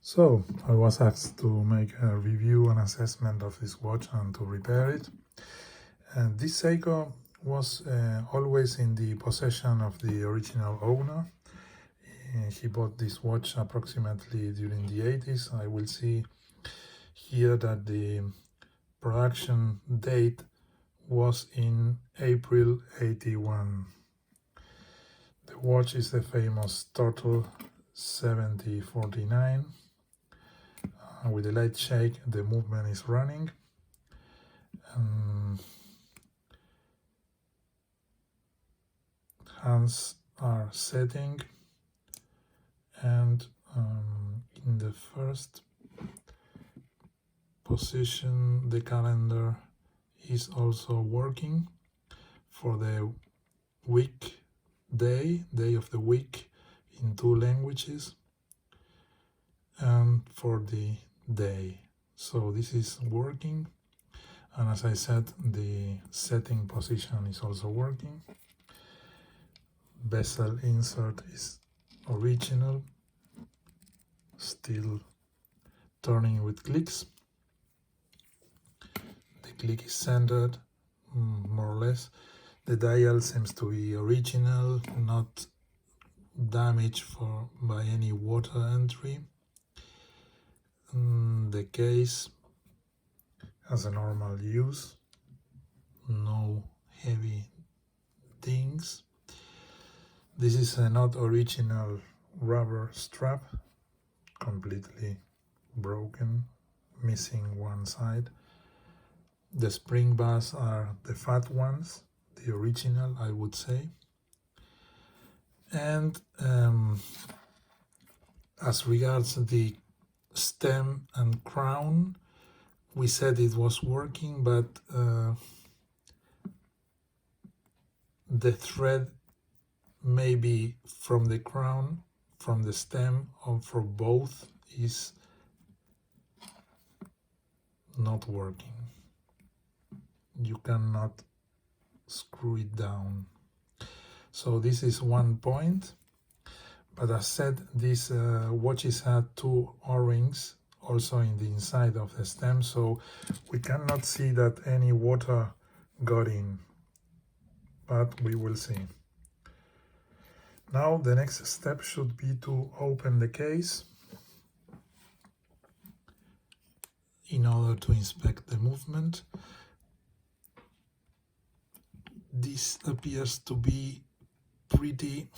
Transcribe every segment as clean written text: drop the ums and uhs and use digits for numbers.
So I was asked to make a review and assessment of this watch and to repair it. And this Seiko was always in the possession of the original owner. He bought this watch approximately during the 80s. I will see here that the production date was in April 81. The watch is the famous Turtle 7049. With a light shake, the movement is running. Hands are setting, and in the first position the calendar is also working for the day of the week in 2 languages, and for the day. So this is working, and as I said, the setting position is also working. Bezel insert is original, still turning with clicks. The click is centered, more or less. The dial seems to be original, not damaged by any water entry. The case has a normal use, no heavy things. This is a not original rubber strap, completely broken, missing one side. The spring bars are the fat ones, the original, I would say. And as regards the stem and crown, we said it was working, but the thread maybe from the crown, from the stem, or for both is not working. You cannot screw it down. So this is one point. But as said, these watches had 2 O-rings also in the inside of the stem, so we cannot see that any water got in, but we will see. Now the next step should be to open the case in order to inspect the movement. This appears to be pretty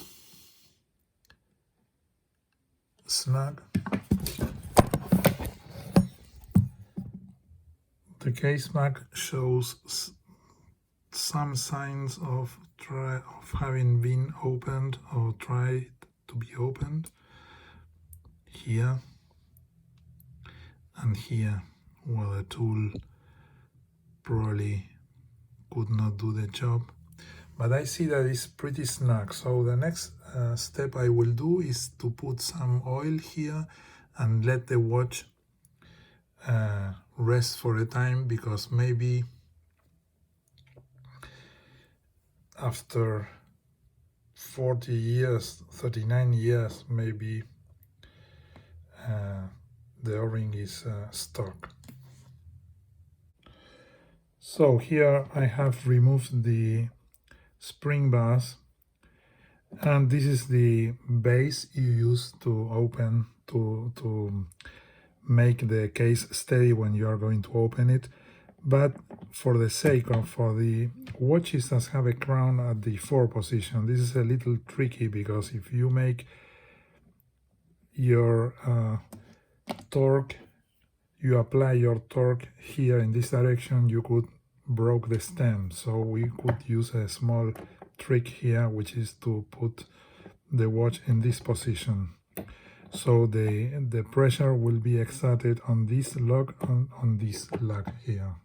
snug. The case back shows some signs of having been opened or tried to be opened here and here, where the tool probably could not do the job. But I see that it's pretty snug, so the next step I will do is to put some oil here and let the watch rest for a time, because maybe after 40 years, 39 years, maybe the O-ring is stuck. So here I have removed the spring bars, and this is the base you use to open, to make the case steady when you are going to open it. But for the Seiko, for the watches that have a crown at the 4 position, this is a little tricky, because if you make your torque, you apply your torque here in this direction, you could broke the stem. So we could use a small trick here, which is to put the watch in this position. So the pressure will be exerted on this lock, on this lug here.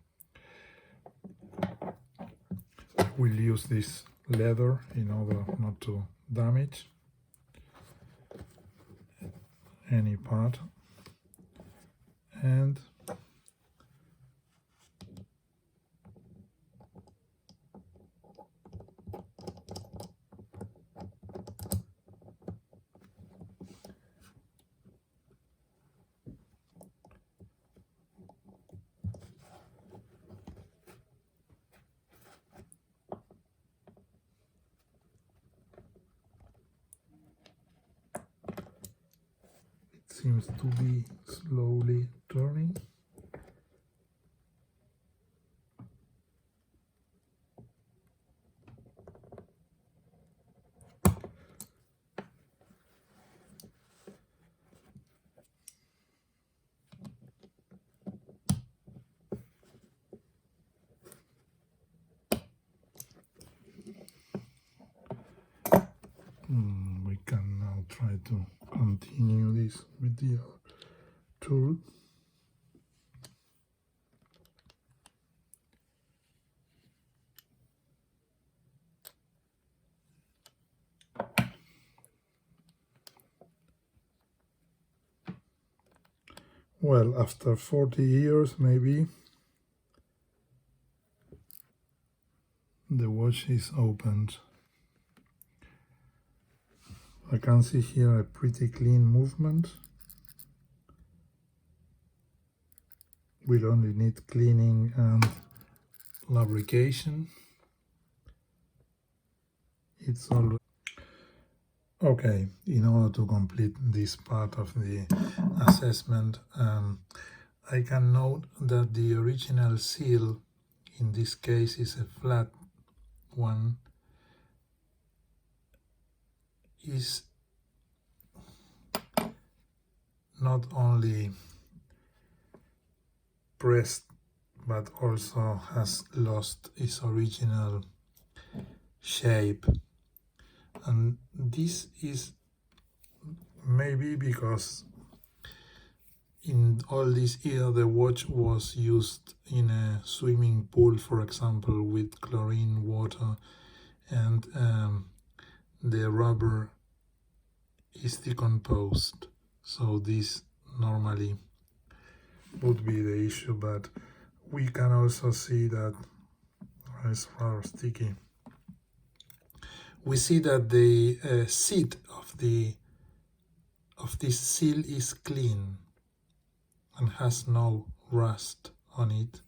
We'll use this leather in order not to damage any part. And seems to be slowly turning. We can now try to continue this with the other tool. Well, after 40 years maybe, the watch is opened. I can see here a pretty clean movement. We'll only need cleaning and lubrication. It's all okay. In order to complete this part of the assessment, I can note that the original seal, in this case, is a flat one, is not only pressed but also has lost its original shape, and this is maybe because in all this year the watch was used in a swimming pool, for example, with chlorine water, and the rubber is decomposed, so this normally would be the issue. But we can also see that it's rather sticky. We see that the seat of this seal is clean and has no rust on it.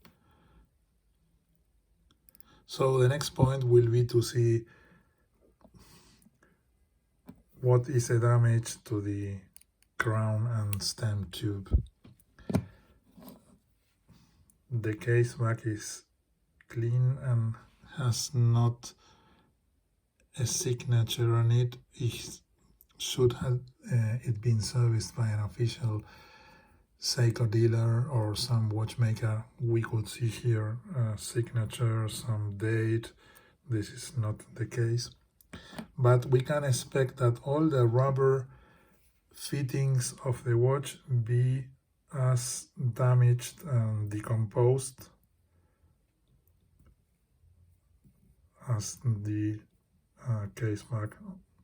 So the next point will be to see what is the damage to the crown and stem tube. The case back is clean and has not a signature on it. It should have it been serviced by an official Seiko dealer or some watchmaker. We could see here a signature, some date. This is not the case, but we can expect that all the rubber fittings of the watch be as damaged and decomposed as the case back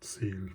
seal.